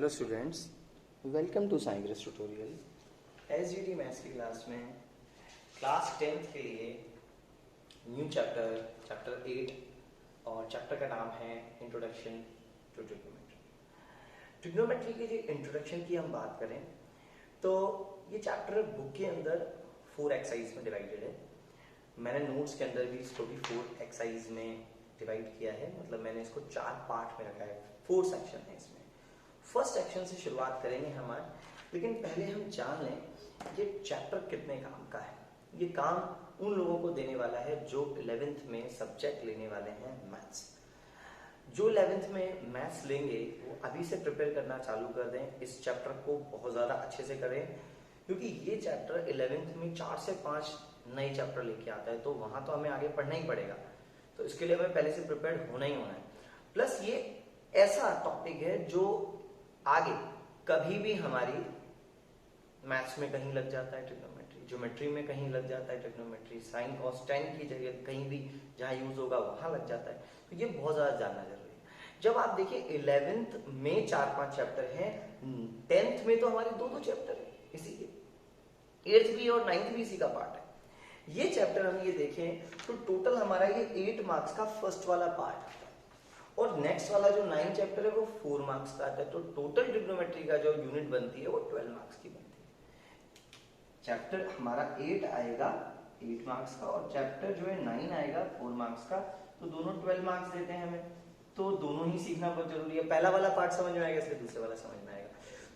Hello students, welcome to science tutorial. SGT maths की class में class 10th के लिए न्यू चैप्टर 8 और चैप्टर का नाम है इंट्रोडक्शन टू ट्रिग्नोमेट्री। ट्रिग्नोमेट्री की जो इंट्रोडक्शन की हम बात करें तो ये चैप्टर बुक के अंदर 4 एक्सरसाइज में डिवाइडेड है। मैंने नोट्स के अंदर भी इसको भी 4 एक्सरसाइज में डिवाइड किया है, मतलब मैंने इसको 4 पार्ट में रखा है। 4 सेक्शन है इसमें। फर्स्ट सेक्शन से शुरुआत करेंगे हमारे, लेकिन पहले हम जान लें ये चैप्टर कितने काम का है। ये काम उन लोगों को देने वाला है जो 11th में सब्जेक्ट लेने वाले हैं मैथ्स। जो 11th में मैथ्स लेंगे वो अभी से प्रिपेयर करना चालू कर दें। इस चैप्टर को बहुत ज़्यादा अच्छे से करें, क्योंकि ये चैप्टर 11th में 4 से 5 नए चैप्टर लेके आता है, तो वहाँ तो हमें आगे पढ़ना ही पड़ेगा। तो इसके लिए हमें पहले से प्रिपेयर होना ही होना है। प्लस ये ऐसा टॉपिक है जो आगे कभी भी हमारी मैथ्स में कहीं लग जाता है ट्रिग्नोमेट्री, ज्योमेट्री में कहीं लग जाता है ट्रिग्नोमेट्री, साइन कॉस टेन की जगह कहीं भी जहां यूज होगा वहां लग जाता है। तो ये बहुत ज्यादा जानना जरूरी है। जब आप देखिए 11th में 4-5 चैप्टर हैं, 10th में तो हमारे 2-2 चैप्टर है इसी के, 8th भी और 9th भी इसी का पार्ट है। ये चैप्टर हम ये देखें तो टोटल हमारा ये 8 मार्क्स का फर्स्ट वाला पार्ट है, और नेक्स्ट वाला जो 9 चैप्टर है वो 4 मार्क्स का आता है। तो टोटल ट्रिग्नोमेट्री का जो यूनिट बनती है वो 12 मार्क्स की बनती है। चैप्टर हमारा 8 आएगा 8 मार्क्स का, और चैप्टर जो है 9 आएगा 4 मार्क्स का। तो दोनों 12 मार्क्स देते हैं हमें, तो दोनों ही सीखना बहुत जरूरी है। पहला वाला पार्ट समझ में आएगा, इसलिए दूसरे वाला समझ में आएगा।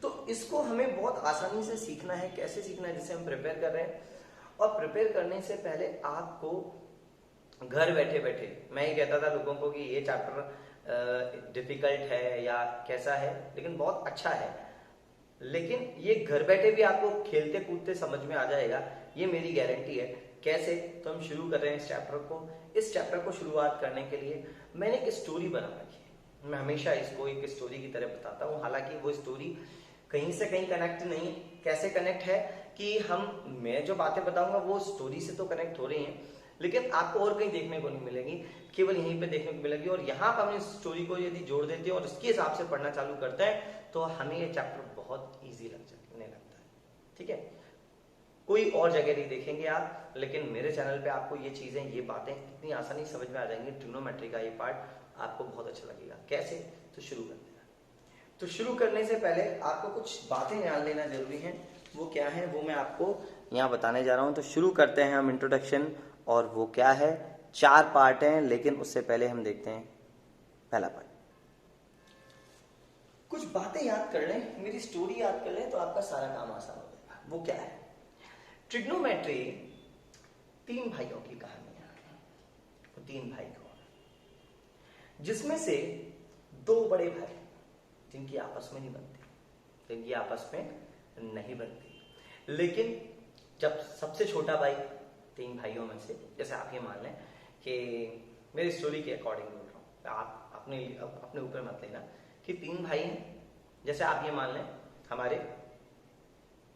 तो इसको हमें बहुत आसानी से सीखना है। कैसे सीखना है? जिससे हम प्रिपेयर कर रहे हैं, और प्रिपेयर करने से पहले आपको घर बैठे बैठे, मैं ही कहता था लोगों को कि ये चैप्टर डिफिकल्ट है या कैसा है, लेकिन बहुत अच्छा है, लेकिन ये घर बैठे भी आपको खेलते कूदते समझ में आ जाएगा, ये मेरी गारंटी है। कैसे? तो हम शुरू कर रहे हैं इस चैप्टर को। इस चैप्टर को शुरुआत करने के लिए मैंने एक स्टोरी बना रखी है। मैं हमेशा इसको एक स्टोरी की तरह बताता हूँ, हालांकि वो स्टोरी कहीं से कहीं कनेक्ट नहीं। कैसे कनेक्ट है कि मैं जो बातें बताऊंगा वो स्टोरी से तो कनेक्ट हो रही हैं, लेकिन आपको और कहीं देखने को नहीं मिलेगी, केवल यहीं पे देखने को मिलेगी। और यहाँ पर हम इस स्टोरी को यदि जोड़ देते हैं और इसके हिसाब से पढ़ना चालू करते हैं तो हमें ये चैप्टर बहुत इजी लगने लगता है। ठीक है, कोई और जगह नहीं देखेंगे आप, लेकिन मेरे चैनल पे आपको ये चीजें, ये बातें कितनी आसानी समझ में आ जाएंगी। ट्रिग्नोमेट्री का ये पार्ट आपको बहुत अच्छा लगेगा। कैसे? तो शुरू करते हैं। तो शुरू करने से पहले आपको कुछ बातें ध्यान देना जरूरी है। वो क्या है वो मैं आपको यहाँ बताने जा रहा हूँ। तो शुरू करते हैं हम इंट्रोडक्शन, और वो क्या है, 4 पार्ट हैं, लेकिन उससे पहले हम देखते हैं पहला पार्ट। कुछ बातें याद कर लें, मेरी स्टोरी याद कर लें, तो आपका सारा काम आसान हो जाएगा। वो क्या है? ट्रिग्नोमेट्री 3 भाइयों की कहानी है। वो 3 भाई कौन? जिसमें से 2 बड़े भाई जिनकी आपस में नहीं बनती, लेकिन जब सबसे छोटा भाई 3 भाइयों में से, जैसे आप ये मान लें कि मेरी स्टोरी के अकॉर्डिंग बोल रहा हूँ, आप अपने ऊपर मत लेना, कि 3 भाई हैं। जैसे आप ये मान लें हमारे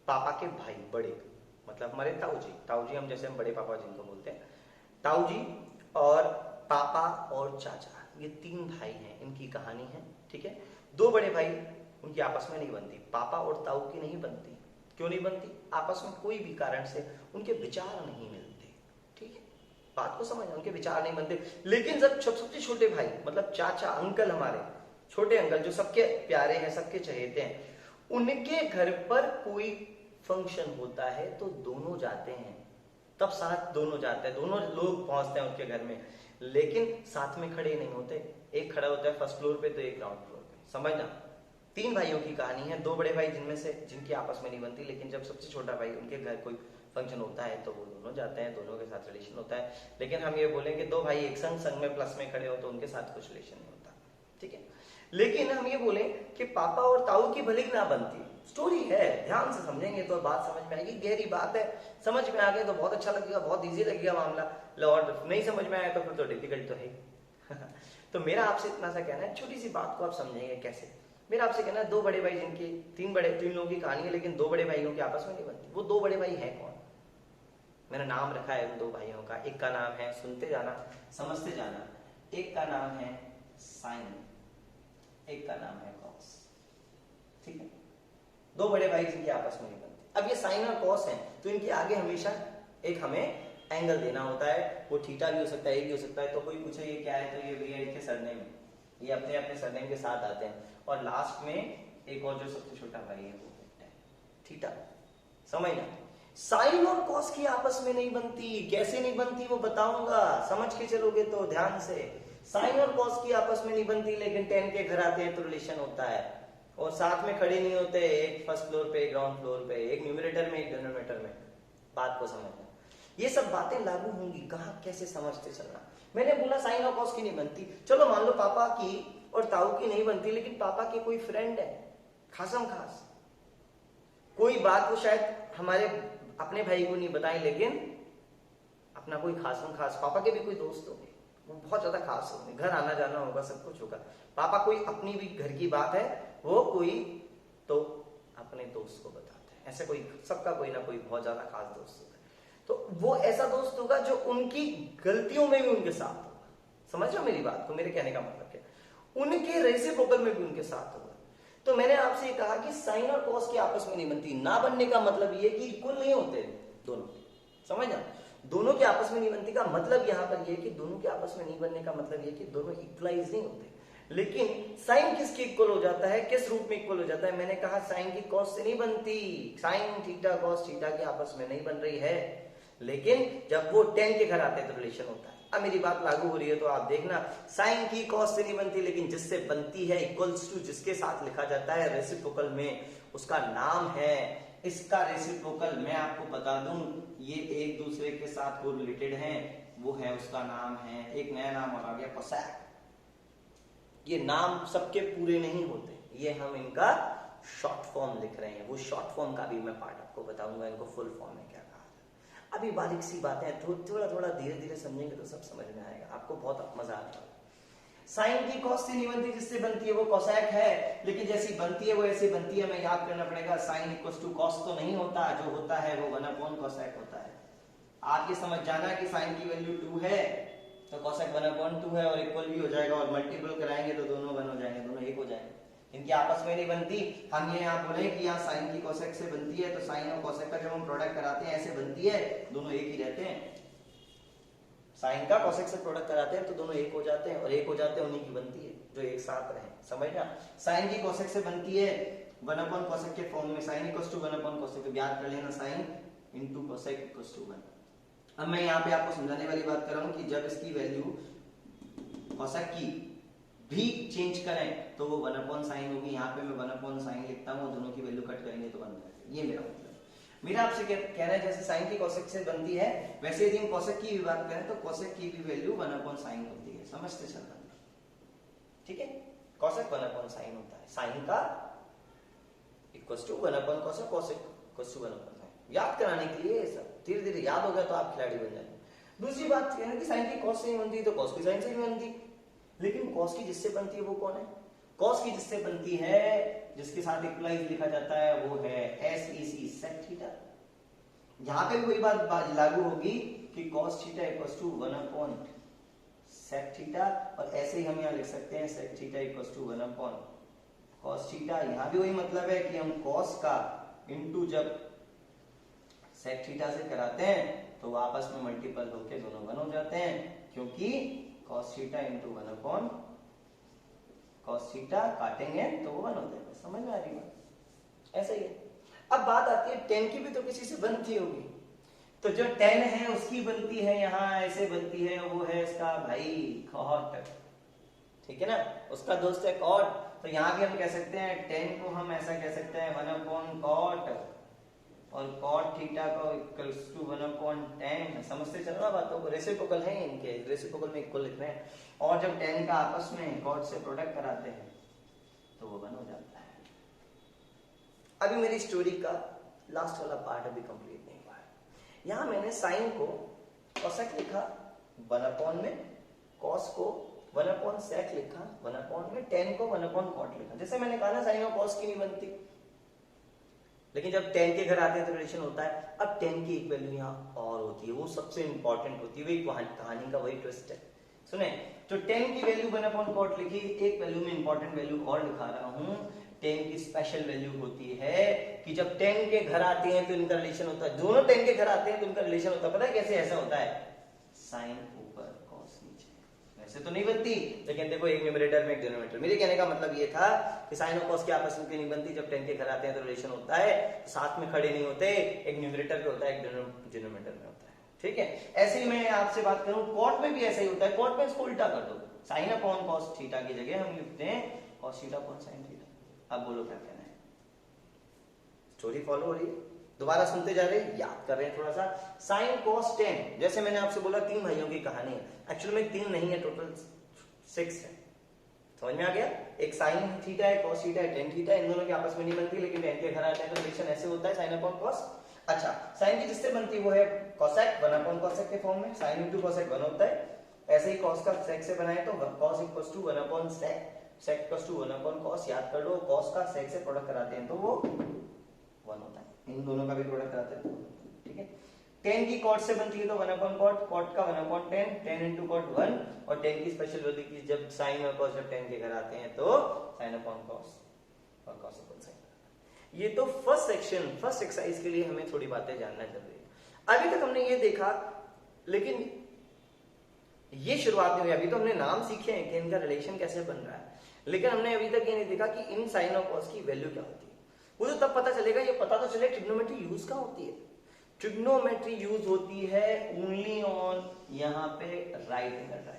पापा के भाई बड़े, मतलब हमारे ताऊ जी हम बड़े पापा जिनको बोलते हैं, ताऊ जी और पापा और चाचा, ये 3 भाई हैं, इनकी कहानी है। ठीक है, 2 बड़े भाई, उनकी आपस में नहीं बनती। पापा और ताऊ की नहीं बनती। क्यों नहीं बनती? आपस में कोई भी कारण से उनके विचार नहीं मिलते। ठीक है, बात को समझना, उनके विचार नहीं बनते। लेकिन जब सबसे छोटे भाई, मतलब चाचा, अंकल, हमारे छोटे अंकल जो सबके प्यारे हैं, सबके चहेते हैं, उनके घर पर कोई फंक्शन होता है तो दोनों जाते हैं। तब साथ दोनों जाते हैं, दोनों लोग पहुंचते हैं उनके घर में, लेकिन साथ में खड़े नहीं होते। एक खड़ा होता है फर्स्ट फ्लोर पे, तो एक ग्राउंड फ्लोर पे। समझना, 3 भाइयों की कहानी है। 2 बड़े भाई जिनकी आपस में नहीं बनती, लेकिन जब सबसे छोटा भाई उनके घर कोई फंक्शन होता है तो वो दोनों जाते हैं, दोनों के साथ रिलेशन होता है। लेकिन हम ये बोलेंगे 2 भाई एक संग में प्लस में खड़े हो तो उनके साथ कुछ रिलेशन नहीं होता। ठीक है, लेकिन हम ये बोले कि पापा और ताऊ की भले ना बनती, स्टोरी है, ध्यान से समझेंगे तो बात समझ में आएगी। गहरी बात है, समझ में आ गए तो बहुत अच्छा लगेगा, बहुत इजी लगेगा मामला। और नहीं समझ में आया तो फिर तो डिफिकल्ट तो है। तो मेरा आपसे इतना सा कहना है, छोटी सी बात को आप समझेंगे कैसे। मेरा आपसे कहना है 2 बड़े भाई जिनकी 3 लोगों की कहानी है, लेकिन 2 बड़े भाइयों की आपस में नहीं बनती। वो 2 बड़े भाई हैं कौन? मैंने नाम रखा है उन 2 भाइयों का। एक का नाम है, सुनते जाना समझते जाना, एक का नाम है साइन, एक का नाम है कॉस। ठीक है, दो बड़े भाई जिनके आपस में नहीं बनती। अब ये साइन और कॉस है तो इनके आगे हमेशा एक हमें एंगल देना होता है, वो थीटा भी हो सकता है, ए भी हो सकता है। तो कोई पूछे ये क्या है, तो ये भैया इनके सरनेम, ये अपने अपने सरनेम के साथ आते हैं, और लास्ट में एक और जो सबसे छोटा भाई है वो है थीटा। समझना, साइन और कॉस की आपस में नहीं बनती। कैसे नहीं बनती वो बताऊंगा, समझ के चलोगे तो ध्यान से। साइन और कॉस की आपस में नहीं बनती, लेकिन टेन के घर आते हैं तो रिलेशन होता है, और साथ में खड़े नहीं होते, एक फर्स्ट फ्लोर पे, ग्राउंड फ्लोर पे, एक न्यूमरेटर में, एक डिनोमिनेटर में। बात को समझना, ये सब बातें लागू होंगी कहाँ, कैसे समझते चलना। मैंने बोला साइन और कॉस की नहीं बनती, चलो मान लो पापा की और ताऊ की नहीं बनती, लेकिन पापा के कोई फ्रेंड है खासम खास, कोई बात वो शायद हमारे अपने भाई को नहीं बताएं, लेकिन अपना कोई खासम खास, पापा के भी कोई दोस्त होंगे, वो बहुत ज्यादा खास होंगे, घर आना जाना होगा, सब कुछ होगा। पापा कोई अपनी भी घर की बात है, वो कोई तो अपने दोस्त को बताते हैं। ऐसे कोई, सबका कोई ना कोई बहुत ज्यादा खास दोस्त होता है, तो वो ऐसा दोस्त होगा जो उनकी गलतियों में भी उनके साथ होगा। समझ रहे हो मेरी बात को, मेरे कहने का मतलब क्या, उनके रेसिप्रोकल में भी उनके साथ होगा। तो मैंने आपसे कहा कि साइन और कॉस की आपस में नहीं बनती। ना बनने का मतलब ये कि इक्वल नहीं होते दोनों, समझना, दोनों के आपस में नहीं बनती का मतलब यहां पर ये कि दोनों के आपस में नहीं बनने का मतलब ये कि दोनों इक्वलाइज नहीं होते। लेकिन साइन किसके इक्वल हो जाता है, किस रूप में इक्वल हो जाता है, मैंने कहा साइन की कॉस से नहीं बनती। साइन थीटा कॉस थीटा की आपस में नहीं बन रही है, लेकिन जब वो टेन के घर आते हैं तो रिलेशन होता है। अब मेरी बात लागू हो रही है तो आप देखना, साइन की कॉस से नहीं बनती, लेकिन जिससे बनती है, इक्वल्स टू जिसके साथ लिखा जाता है रेसिप्रोकल में, उसका नाम है, इसका रेसिप्रोकल मैं आपको बता दूं, ये एक दूसरे के साथ को रिलेटेड हैं, वो है, उसका नाम है, एक नया नाम और आ गया कोसैक। ये नाम सबके पूरे नहीं होते, ये हम इनका शॉर्ट फॉर्म लिख रहे हैं, वो शॉर्ट फॉर्म का भी मैं पार्ट आपको बताऊंगा, इनको फुल फॉर्म में क्या कहा। अभी बारीक सी बातें हैं, थोड़ा थोड़ा धीरे धीरे समझेंगे तो सब समझ में आएगा, आपको बहुत मजा आएगा। साइन की कॉस से नहीं बनती, जिससे बनती है वो कोसैक है, लेकिन जैसी बनती है वो ऐसी बनती है, हमें याद करना पड़ेगा। साइन इक्वल्स टू कॉस तो नहीं होता, जो होता है वो 1 कोसैक होता है। आप ये समझ जाना कि साइन की वैल्यू 2 है तो कोसैक 1/2 है, और इक्वल भी हो जाएगा, और मल्टीपल कराएंगे तो दोनों 1 हो जाएंगे, दोनों 1 हो जाएंगे। इनकी आपस में नहीं बनती। हम ये यहाँ बोले कि यहाँ साइन की कोसेक से बनती है, तो साइन और कोसेक का जब हम प्रोडक्ट कराते हैं ऐसे बनती है, दोनों एक ही रहते हैं। साइन का कोसेक से प्रोडक्ट कराते हैं तो दोनों एक हो जाते हैं, और एक हो जाते हैं उन्हीं की बनती है जो एक साथ रहे। समझना, साइन की कोसेक से बनती है 1 कोसेक के फॉर्म में, साइन इक्वल्स टू 1 कोसेक, तो याद कर लेना sine into cosec equals to 1। अब मैं यहाँ पे आपको समझाने वाली बात कर रहा हूँ कि जब इसकी वैल्यू कोसेक की भी चेंज करें तो वो 1/sin होगी। यहाँ पे मैं 1/sin लिखता हूँ, दोनों की वैल्यू कट करेंगे तो 1 बनेगा। ये मेरा मतलब, मेरा आपसे कहना है जैसे साइन की कोसेक से बनती है, वैसे यदि हम कोसेक की भी बात करें तो कोसेक की भी वैल्यू 1/sin होती है। समझते चलना, ठीक है, कोसेक 1/sin होता है, साइन का equals to 1/cosec, cosec equals to 1/sin। याद कराने के लिए सब धीरे धीरे याद हो गया तो आप खिलाड़ी बन जाएंगे। दूसरी बात यह है कि साइन की कॉस से नहीं बनती तो कॉस की साइन से नहीं बनती, लेकिन कॉस की जिससे बनती है वो कौन है? कॉस की जिससे बनती है, जिसके साथ इक्वलाइज लिखा जाता है, वो है SEC, सेक थीटा। यहां पे भी वही बात लागू होगी कि cos theta equals to 1/sec theta, और ऐसे ही हम यहाँ लिख सकते हैं sec theta equals to 1/cos theta. यहां भी वही मतलब है कि हम cos का इंटू जब sec थीटा से कराते हैं तो आपस में मल्टीपल होके दोनों 1 हो जाते हैं, क्योंकि cos theta into 1/cos theta काटेंगे तो वो 1 हो जाएगा। समझ में आ रही बात? ऐसा ही है। अब बात आती है tan की भी तो किसी से बनती होगी, तो जो tan है उसकी बनती है, यहाँ ऐसे बनती है, वो है इसका भाई cot, ठीक है ना, उसका दोस्त है cot। तो यहाँ भी हम कह सकते हैं tan को हम ऐसा कह सकते हैं 1/cot, और cot थीटा को इक्वल्स टू 1/tan। समझते चलना बातों को, रेसिप्रोकल है इनके, रेसिप्रोकल में इक्वल लिख रहे हैं, और जब tan का आपस में cot से प्रोडक्ट कराते हैं तो वो 1 हो जाता है। अभी मेरी स्टोरी का लास्ट वाला पार्ट अभी कंप्लीट नहीं हुआ है। यहाँ मैंने साइन को कोसेक लिखा 1/, में cos को 1/sec लिखा 1/, में tan को 1/cot लिखा। जैसे मैंने कहा ना, साइन और cos की नहीं बनती, लेकिन जब tan के घर आते हैं तो रिलेशन होता है। अब tan की एक वैल्यू यहाँ और होती है, वो सबसे इंपॉर्टेंट होती है, वही कहानी का वही ट्विस्ट है। सुने, तो tan की वैल्यू 1/cot लिखी, एक वैल्यू में इंपॉर्टेंट वैल्यू और लिखा रहा हूं, tan की स्पेशल वैल्यू होती है कि जब tan के घर आते हैं तो इनका रिलेशन होता है, दोनों tan के घर आते हैं तो इनका रिलेशन होता है। पता है कैसे ऐसा होता है? sin ऊपर cos नीचे। वैसे तो नहीं बनती, लेकिन देखो एक न्यूमरेटर में एक डिनोमिनेटर। मेरे कहने का मतलब ये था कि sin और cos की आपस में नहीं बनती, जब tan के घर आते हैं तो रिलेशन होता है, साथ में खड़े नहीं होते, एक न्यूमरेटर पे होता है, एक डिनोमिनेटर में होता है। ठीक है, ऐसे ही मैं आपसे बात करूं, कॉट में भी ऐसा ही होता है। कॉट में इसको उल्टा कर दो, sin अपॉन cos थीटा की जगह हम लिखते हैं cos theta upon sin theta. अब बोलो क्या कहना है? स्टोरी फॉलो हो रही है? दोबारा सुनते जा रहे हैं, याद कर रहे हैं थोड़ा सा। sin cos tan, जैसे मैंने आपसे बोला 3 भाइयों की कहानी है, एक्चुअली में 3 नहीं है, टोटल 6 है। समझ में आ गया? एक sin थीटा है, cos थीटा है, tan थीटा है, इन दोनों की आपस में नहीं बनती, लेकिन tan के घर आते हैं तो रिलेशन ऐसे होता है sin अपॉन cos। अच्छा, sin की जिससे बनती है वो है cosec, 1 अपॉन cosec के फॉर्म में, sin into cosec 1 होता है। ऐसे ही cos का sec से बनाए तो cos equals to 1 upon sec, sec equals to 1 upon cos। याद कर लो, cos का sec से प्रोडक्ट कराते हैं तो वो 1 होता है, इन दोनों का भी प्रोडक्ट कराते हैं तो 1 होता है। ठीक है, tan की cot से बनती है तो 1 अपॉन cot, cot का 1 upon tan, tan into cot 1, और tan की स्पेशल वैल्यू की जब sin और cos जब tan के घर आते हैं तो sin अपॉन cos और cos अपॉन sin। ये तो फर्स्ट सेक्शन, फर्स्ट एक्सरसाइज के लिए हमें थोड़ी बातें जानना जरूरी है। अभी तक हमने ये देखा, लेकिन ये शुरुआत नहीं हुई, अभी तो हमने नाम सीखे हैं कि इनका रिलेशन कैसे बन रहा है, लेकिन हमने अभी तक ये नहीं देखा कि इन साइन और कॉस की वैल्यू क्या होती है। वो तो तब पता चलेगा, ये पता तो चले ट्रिग्नोमेट्री यूज कहाँ होती है। ट्रिग्नोमेट्री यूज होती है ओनली ऑन यहाँ पे right angle triangle.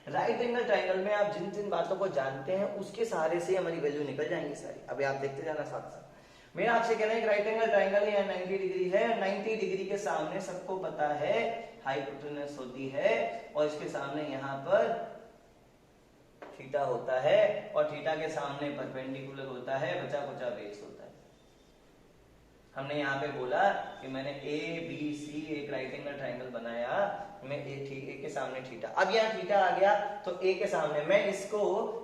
Right angle triangle में आप जिन जिन बातों को जानते हैं उसके सहारे से हमारी वैल्यू निकल जाएंगी सारी। अभी आप देखते जाना साथ साथ। मेरा आपसे कहना है राइट एंगल ट्राइंगल है, 90 डिग्री है, 90 डिग्री के सामने सबको पता है हाइपोटेनस होती है, और इसके सामने यहाँ पर थीटा होता है, और थीटा के सामने परपेंडिकुलर होता है, बचा कुचा बेस होता है। हमने यहाँ पे बोला कि मैंने ए बी सी एक राइट एंगल ट्राइंगल बनाया, मैं ए के सामने थीटा, अब यहाँ थीटा आ गया तो ए के सामने मैं इसको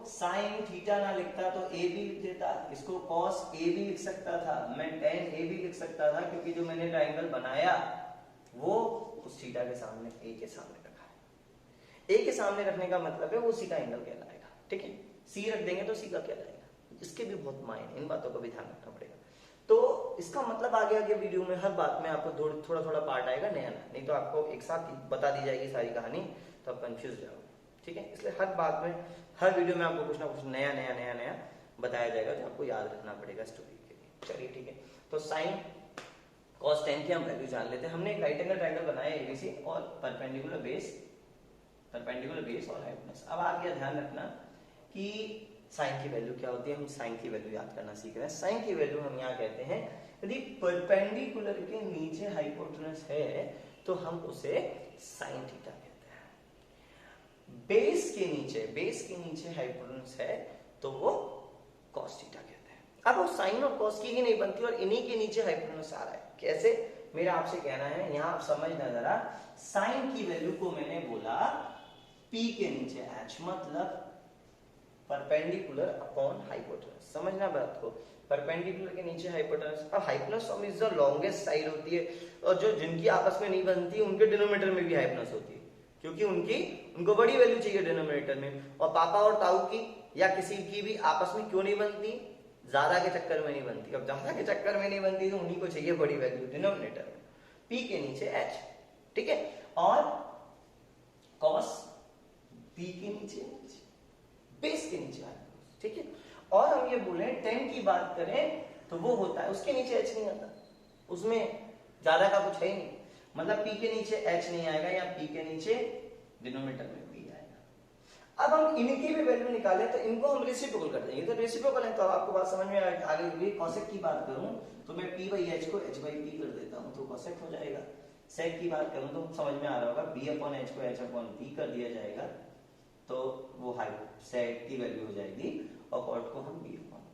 साइन थीटा ना लिखता तो ए भी लिख देता, इसको कॉस ए भी लिख सकता था, मैं टेन ए भी लिख सकता था, क्योंकि जो मैंने ट्राइंगल बनाया वो उस थीटा के सामने ए के सामने रखा है। ए के सामने रखने का मतलब है वो सी का एंगल कहलाएगा। ठीक है, सी रख देंगे तो सी का कहलाएगा। इसके भी बहुत मायने, इन बातों का भी ध्यान रखना पड़ेगा। तो इसका मतलब आगे आगे वीडियो में हर बात में आपको थोड़ा थोड़ा पार्ट आएगा नया नया, नहीं तो आपको एक साथ बता दी जाएगी सारी कहानी तो आप कंफ्यूज जाओगे। ठीक है, इसलिए हर बात में हर वीडियो में आपको कुछ ना कुछ नया नया नया नया बताया जाएगा जो आपको याद रखना पड़ेगा स्टोरी के लिए। चलिए ठीक है, तो साइन कॉस टेन की हम वैल्यू जान लेते हैं। हमने एक राइट एंगल ट्रायंगल बनाया एबीसी और परपेंडिकुलर बेस और हाइपोटेनस। अब आगे ध्यान रखना कि साइन की वैल्यू क्या होती है। हम साइन की वैल्यू याद करना सीख रहे हैं। साइन की वैल्यू हम यहाँ कहते हैं यदि परपेंडिकुलर के नीचे हाइपोटेनस है तो हम उसे साइन थीटा कहते हैं। बेस के नीचे हाइपोटेनस है तो वो कॉस थीटा कहते हैं। अब वो साइन और कॉस की ही नहीं बनती और इन्हीं के नीचे हाइपोटेनस आ रहा है। कैसे, मेरा आपसे कहना है, यहां आप समझना जरा। साइन की वैल्यू को मैंने बोला P के नीचे H, मतलब परपेंडिकुलर अपॉन हाइपोटेनस। समझना बात को, परपेंडिकुलर के नीचे हाइपोटेनस। अब hypotenuse is the longest side होती है, और जो जिनकी आपस में नहीं बनती उनके डिनोमिनेटर में भी हाइपोटेनस होती है, क्योंकि उनको बड़ी वैल्यू चाहिए डिनोमिनेटर में। और पापा और ताऊ की या किसी की भी आपस में क्यों नहीं बनती, ज्यादा के चक्कर में नहीं बनती। अब ज्यादा के चक्कर में नहीं बनती तो उन्हीं को चाहिए बड़ी वैल्यू डिनोमिनेटर में, P के नीचे H। ठीक है, और कॉस P के नीचे बेस के नीचे हाइपोटेनस। ठीक है, और हम ये बोले टेन की बात करें तो वो होता है उसके नीचे H नहीं आता, उसमें ज्यादा का कुछ है ही नहीं, मतलब P के नीचे H नहीं आएगा या P के नीचे डिनोमिनेटर में P आएगा। अब हम इनकी भी वैल्यू निकालें तो इनको हम रेसिप्रोकल कर देंगे। तो रेसिप्रोकल है तो आपको बात समझ में आगे। कॉसेक की बात करूं तो मैं P बाई H को H बाई P कर देता हूं तो कॉसेक हो जाएगा। सेक की बात करूं तो समझ में आ रहा होगा, B अपॉन H को H अपॉन P कर दिया जाएगा तो वो सेक की वैल्यू हो जाएगी, और कॉट को हम B अपॉन P।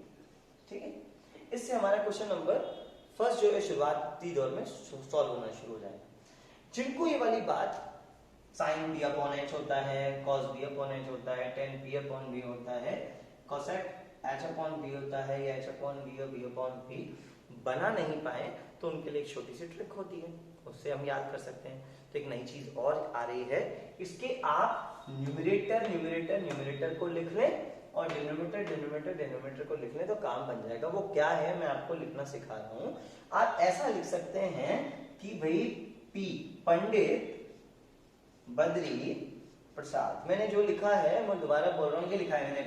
ठीक है, इससे हमारा क्वेश्चन नंबर फर्स्ट जो है शुरुआती दौर में सॉल्व होना शुरू हो जाएगा। जिनको ये वाली बात साइन B अपॉन H होता है, cos B अपॉन H होता है, tan P अपॉन B होता है, cosec H अपॉन B होता है या H अपॉन B और B अपॉन P बना नहीं पाए तो उनके लिए एक छोटी सी ट्रिक होती है, उससे हम याद कर सकते हैं। तो एक नई चीज और आ रही है, इसके आप न्यूमरेटर को लिख लें और डिनोमिनेटर को लिख लें तो काम बन जाएगा। वो क्या है मैं आपको लिखना सिखा रहा हूं। आप ऐसा लिख सकते हैं कि भाई पी पंडित बद्री प्रसाद। मैंने जो लिखा है मैं दोबारा बोल रहा हूँ, ये लिखा है मैंने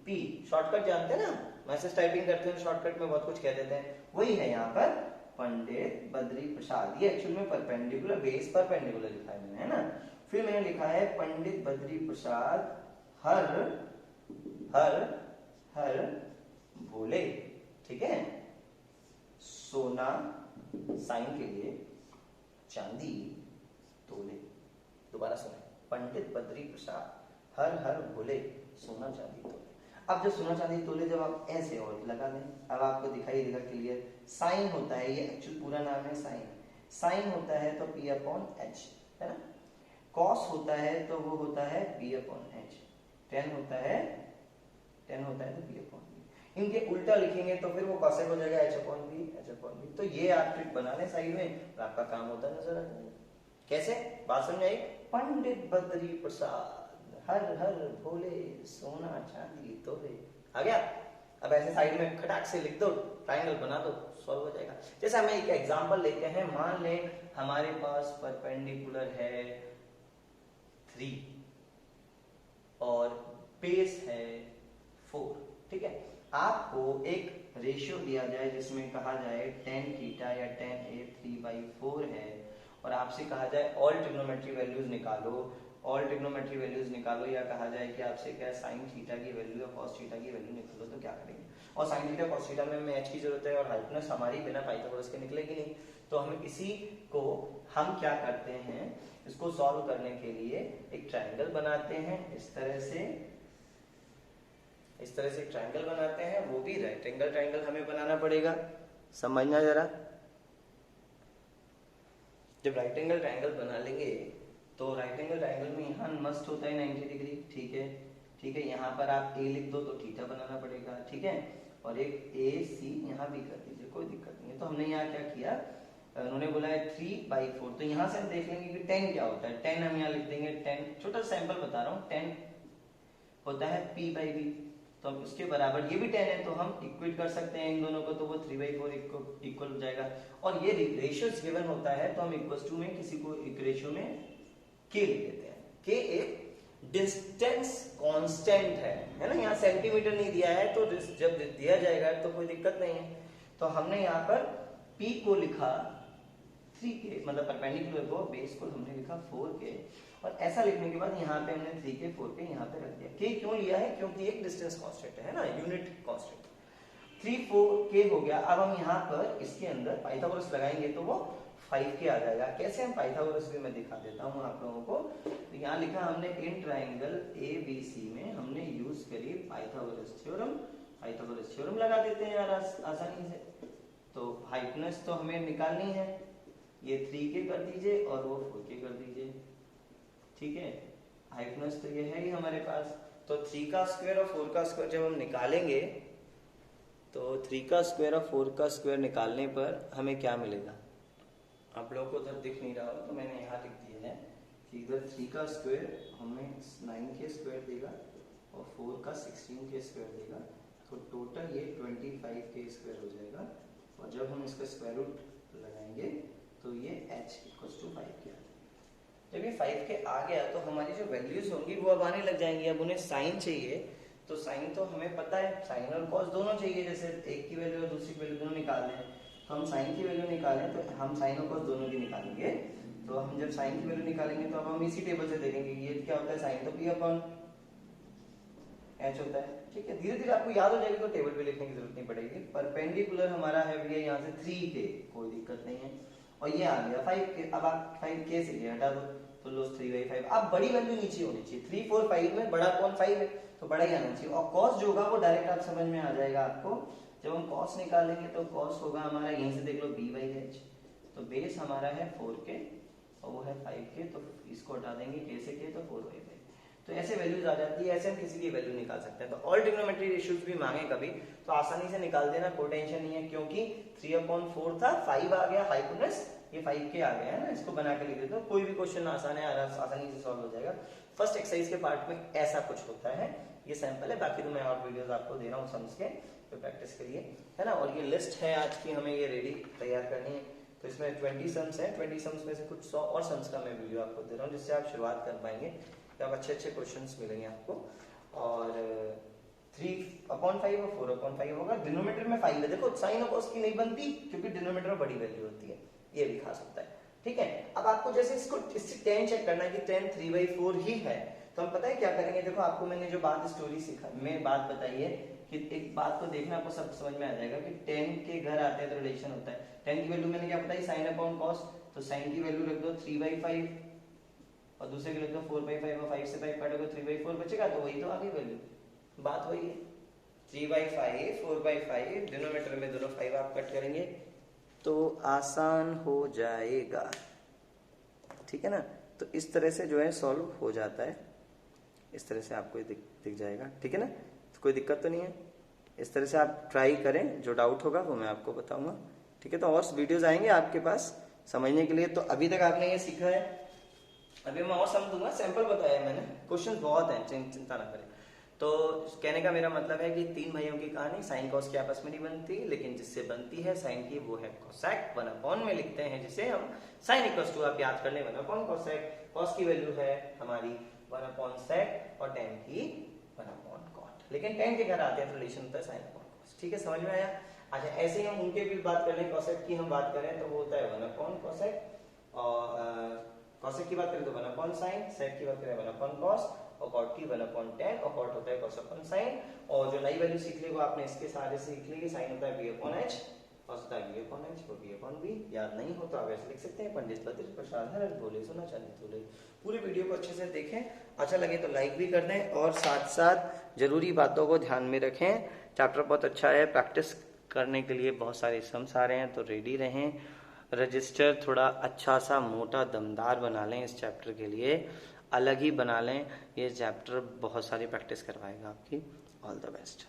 पी शॉर्टकट जानते हैं ना, मैसेज टाइपिंग करते हैं शॉर्टकट में बहुत कुछ कह देते हैं, वही है यहाँ पर पंडित बद्री प्रसाद। ये एक्चुअल में परपेंडिकुलर बेस परपेंडिकुलर लिखा है मैंने, है ना। फिर मैंने लिखा है पंडित बद्री प्रसाद हर हर हर भोले, ठीक है। सोना साइन के लिए, चांदी तोले। दोबारा सुने, पंडित बद्री प्रसाद हर हर भोले, सोना चांदी तोले। अब जब सोना चांदी तोले जब आप ऐसे और लगा दें, अब आपको दिखाई देगा क्लियर। साइन होता है, ये एक्चुअल पूरा नाम है साइन। साइन होता है तो P अपॉन H, है ना। कॉस होता है तो वो होता है B अपॉन H। टेन होता है तो B अपॉन B। इनके उल्टा लिखेंगे तो फिर वो कॉसेक हो जाएगा H अपॉन B। तो ये आप ट्रिक बना लें साइड में और आपका काम होता नजर आ जाएगा। कैसे, बात समझ आई। पंडित बद्री प्रसाद हर हर भोले, सोना चांदी तोले। आ गया। अब ऐसे साइड में खटाक से लिख दो, ट्रायंगल बना दो, सॉल्व हो जाएगा। जैसे हमें एक एग्जांपल लेते हैं, मान लें हमारे पास परपेंडिकुलर है 3 और बेस है 4, ठीक है। आपको एक रेशियो दिया जाए जिसमें कहा जाए tan थीटा या tan a 3/4 है और आपसे कहा जाए ऑल ट्रिग्नोमेट्री वैल्यूज निकालो, या कहा जाए कि आपसे क्या साइन थीटा की वैल्यू या कॉस थीटा की वैल्यू निकालो, तो क्या करेंगे। और साइन थीटा कॉस थीटा में हमें h की जरूरत है और हाइपोटेनस हमारी बिना पाइथागोरस के निकलेगी नहीं। तो हम इसी को हम क्या करते हैं, इसको सॉल्व करने के लिए एक ट्रायंगल बनाते हैं। इस तरह से ट्रायंगल बनाते हैं, वो भी राइट एंगल ट्रायंगल हमें बनाना पड़ेगा। समझना जरा, जब राइट एंगल ट्रायंगल बना लेंगे तो राइट एंगल ट्रायंगल में यहाँ मस्ट होता है 90 डिग्री, ठीक है। यहाँ पर आप a लिख दो तो थीटा बनाना पड़ेगा, ठीक है। और एक AC यहाँ भी कर दीजिए, कोई दिक्कत नहीं है। तो हमने यहाँ क्या किया, उन्होंने बोला है 3/4, तो यहाँ से हम देख लेंगे कि 10 क्या होता है। 10 हम यहाँ लिख देंगे, 10 छोटा सैंपल बता रहा हूँ, 10 होता है P/V, तो अब उसके बराबर ये भी 10 है, तो हम इक्वेट कर सकते हैं इन दोनों को, तो वो 3/4 इक्वल हो जाएगा। और ये रेशियोज गिवन होता है तो हम इक्वल टू में किसी को एक रेशियो में k लिख देते हैं। k एक डिस्टेंस कांस्टेंट है ना। यहाँ सेंटीमीटर नहीं दिया है, तो जब दिया जाएगा तो कोई दिक्कत नहीं है। तो हमने यहाँ पर p को लिखा 3k, मतलब परपेंडिकुलर को, बेस को हमने लिखा 4k, और ऐसा लिखने के बाद यहाँ पे हमने 3k 4k यहाँ पे रख दिया। k क्यों लिया है, क्योंकि एक डिस्टेंस कांस्टेंट है ना, यूनिट कांस्टेंट। 3-4k हो गया। अब हम यहाँ पर इसके अंदर पाइथागोरस लगाएंगे तो वो 5k आ जाएगा। कैसे हम पाइथागोरस भी मैं दिखा देता हूँ आप लोगों को। तो यहाँ लिखा हमने इन ट्राइंगल ABC में हमने यूज करी पाइथागोरस थ्योरम लगा देते हैं यार आसानी से। तो हाइपोटेनस तो हमें निकालनी है, ये 3k कर दीजिए और वो 4k कर दीजिए, ठीक है। हाइपोटेनस तो ये है ही हमारे पास। तो 3 का स्क्वायर और 4 का स्क्वायर जब हम निकालेंगे तो 3 का स्क्वायर और 4 का स्क्वायर निकालने पर हमें क्या मिलेगा, आप लोगों को उधर दिख नहीं रहा हो तो मैंने यहाँ लिख दिया है कि इधर 3 का स्क्वायर हमें 9k स्क्वायर देगा और 4 का 16k स्क्वायर देगा, तो टोटल ये 25k स्क्वायर हो जाएगा। और जब हम इसका स्क्वायर रूट लगाएंगे तो ये h = 5k। जब ये 5k आ गया तो हमारी जो वैल्यूज होंगी वो अब आने लग जाएंगी। अब उन्हें साइन चाहिए, तो साइन तो हमें पता है, साइन और कॉस दोनों चाहिए। जैसे एक की वैल्यू और दूसरी की वैल्यू दोनों निकालने हैं, तो हम साइन की वैल्यू निकालें तो हम साइन और कॉस दोनों की निकालेंगे। तो हम जब साइन की वैल्यू निकालेंगे तो अब हम इसी टेबल से देखेंगे ये क्या होता है, साइन तो P अपॉन H होता है, ठीक है। धीरे धीरे आपको याद हो जाएगी तो टेबल पे लिखने की जरूरत नहीं पड़ेगी। परपेंडिकुलर हमारा है भैया यहाँ से 3k, कोई दिक्कत नहीं है। और ये आ गया 5k, अब आप 5k से ये हटा दो तो लॉस 3/5। अब बड़ी वैल्यू नीचे होनी चाहिए, 3 4 5 में बड़ा कौन 5 है, तो बड़ा ही आना चाहिए। और कॉस जो होगा वो डायरेक्ट आप समझ में आ जाएगा आपको। जब हम कॉस निकालेंगे तो कॉस होगा हमारा, यहीं से देख लो B/H। तो बेस हमारा है 4k और वो है 5k, तो इसको हटा देंगे k से k, तो 4/5। तो ऐसे वैल्यूज आ जाती है, ऐसे हम किसी की वैल्यू निकाल सकते हैं। तो ऑल ट्रिग्नोमेट्री रेशियोज भी मांगे कभी तो आसानी से निकाल देना, कोई टेंशन नहीं है, क्योंकि 3/4 था, 5 आ गया हाइपोटेनस, ये 5 के आ गया है ना, इसको बना के लिख देते हो, कोई भी क्वेश्चन आसान है, आसानी से सॉल्व हो जाएगा। फर्स्ट एक्सरसाइज के पार्ट में ऐसा कुछ होता है, ये सैंपल है, बाकी तो मैं और वीडियोस आपको दे रहा हूँ सम्स के तो प्रैक्टिस के लिए, है ना। और ये लिस्ट है आज की, हमें ये रेडी तैयार करनी है, तो इसमें 20 सम्स है, 20 सम्स में से कुछ 100 और सम्स का मैं वीडियो आपको दे रहा हूँ, जिससे आप शुरुआत कर पाएंगे, तो आप अच्छे क्वेश्चंस मिलेंगे आपको। और 3/5 और 4/5 होगा, डिनोमीटर में 5 है, देखो साइन और कॉस की नहीं बनती क्योंकि डिनोमीटर में बड़ी वैल्यू होती है, ये भी खास होता है, ठीक है। अब आपको जैसे इसको इससे tan चेक करना है कि tan 3/4 ही है, तो हम पता है क्या करेंगे, देखो आपको मैंने जो बात स्टोरी सिखा में बात बताई है कि एक बात को देखना, आपको सब समझ में आ जाएगा कि tan के घर आते हैं तो रिलेशन होता है। tan की वैल्यू मैंने क्या बताई, sin अपॉन cos, तो sin की वैल्यू रख दो 3/5 और दूसरे के रख दो 4/5 और 5 से 5 काटोगे 3/4 बचेगा, तो वही तो आ गई वैल्यू, बात वही है। 3/5 4/5 डिनोमीटर में दोनों 5 आप कट करेंगे तो आसान हो जाएगा, ठीक है ना। तो इस तरह से जो है सॉल्व हो जाता है, इस तरह से आपको दिख जाएगा, ठीक है ना, तो कोई दिक्कत तो नहीं है। इस तरह से आप ट्राई करें, जो डाउट होगा वो मैं आपको बताऊंगा, ठीक है। तो और वीडियोस आएंगे आपके पास समझने के लिए। तो अभी तक आपने ये सीखा है, अभी मैं और समझ दूंगा, सैंपल बताया मैंने, क्वेश्चन बहुत है, चिंता ना करें। तो कहने का मेरा मतलब है कि 3 भाइयों की कहानी, साइन कॉस की आपस में नहीं बनती, लेकिन जिससे बनती है साइन की वो है कोसेक, 1/, में लिखते हैं जिसे हम साइन इक्वल्स टू, आप याद कर लें 1/, कोसेक, कॉस की वैल्यू है हमारी 1/sec और tan की 1/cot, लेकिन tan के घर आते हैं तो रिलेशन होता है sin अपॉन cos, ठीक है, समझ में आया। अच्छा, ऐसे ही हम उनके भी बात कर लें, कोसेक की हम बात करें तो वो होता है 1/cosec, और कोसेक की बात करें तो 1/sin, sec की बात करें 1/cos, और cot की 1/tan, और cot होता है cos अपॉन sin। और जो नई वैल्यू सीख ली वो आपने इसके सारे सीख ली, sin होता है b/h, cos होता है b/h और b/b, याद नहीं हो तो आप ऐसे लिख सकते हैं, पंडित बद्र प्रसाद हर बोले सोना चांदी तोले। पूरी वीडियो को अच्छे से देखें, अच्छा लगे तो लाइक भी कर दें, और साथ साथ जरूरी बातों को ध्यान में रखें। चैप्टर बहुत अच्छा है, प्रैक्टिस करने के लिए बहुत सारे सम्स आ रहे हैं, तो रेडी रहें। रजिस्टर थोड़ा अच्छा सा मोटा दमदार बना लें, इस चैप्टर के लिए अलग ही बना लें, ये चैप्टर बहुत सारी प्रैक्टिस करवाएगा आपकी। All the best.